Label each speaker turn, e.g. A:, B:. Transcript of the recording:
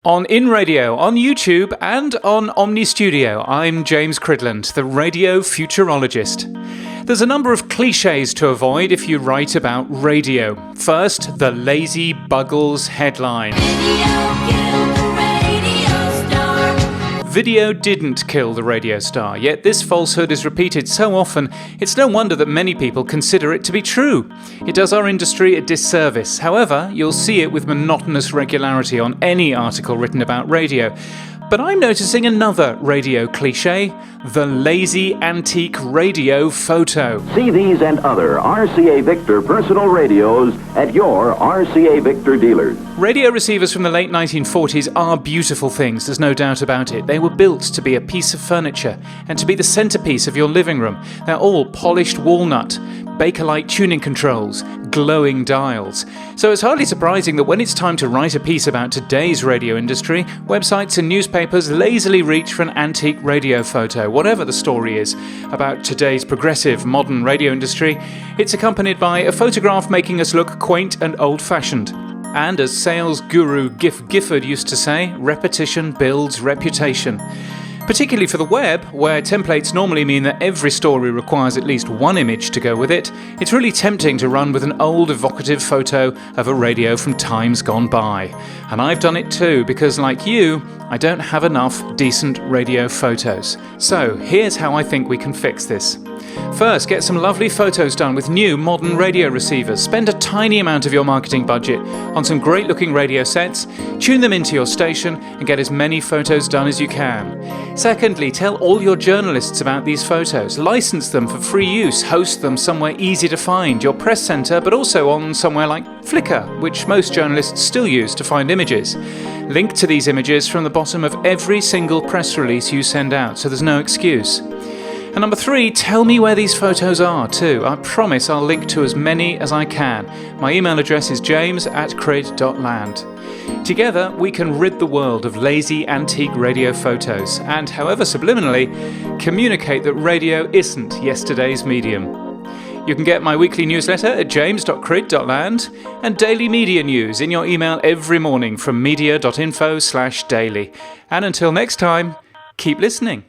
A: On In Radio, on YouTube, and on Omni Studio, I'm James.crid.land, the radio futurologist. There's a number of cliches to avoid if you write about radio. First, the lazy Buggles headline. Video didn't kill the radio star, yet this falsehood is repeated so often, it's no wonder that many people consider it to be true. It does our industry a disservice. However, you'll see it with monotonous regularity on any article written about radio. But I'm noticing another radio cliché, the lazy antique radio photo.
B: See these and other RCA Victor personal radios at your RCA Victor dealers.
A: Radio receivers from the late 1940s are beautiful things, there's no doubt about it. They were built to be a piece of furniture and to be the centerpiece of your living room. They're all polished walnut, Bakelite tuning controls, glowing dials. So it's hardly surprising that when it's time to write a piece about today's radio industry, websites and newspapers lazily reach for an antique radio photo. Whatever the story is about today's progressive modern radio industry, it's accompanied by a photograph making us look quaint and old-fashioned. And as sales guru Gifford used to say, repetition builds reputation. Particularly for the web, where templates normally mean that every story requires at least one image to go with it, it's really tempting to run with an old evocative photo of a radio from times gone by. And I've done it too, because like you, I don't have enough decent radio photos. So here's how I think we can fix this. First, get some lovely photos done with new modern radio receivers. Spend a tiny amount of your marketing budget on some great looking radio sets, tune them into your station and get as many photos done as you can. Secondly, tell all your journalists about these photos. License them for free use, host them somewhere easy to find, your press centre, but also on somewhere like Flickr, which most journalists still use to find images. Link to these images from the bottom of every single press release you send out, so there's no excuse. And number 3, tell me where these photos are too. I promise I'll link to as many as I can. My email address is james.crid.land. Together we can rid the world of lazy antique radio photos and, however subliminally, communicate that radio isn't yesterday's medium. You can get my weekly newsletter at james.crid.land and daily media news in your email every morning from media.info/daily. And until next time, keep listening.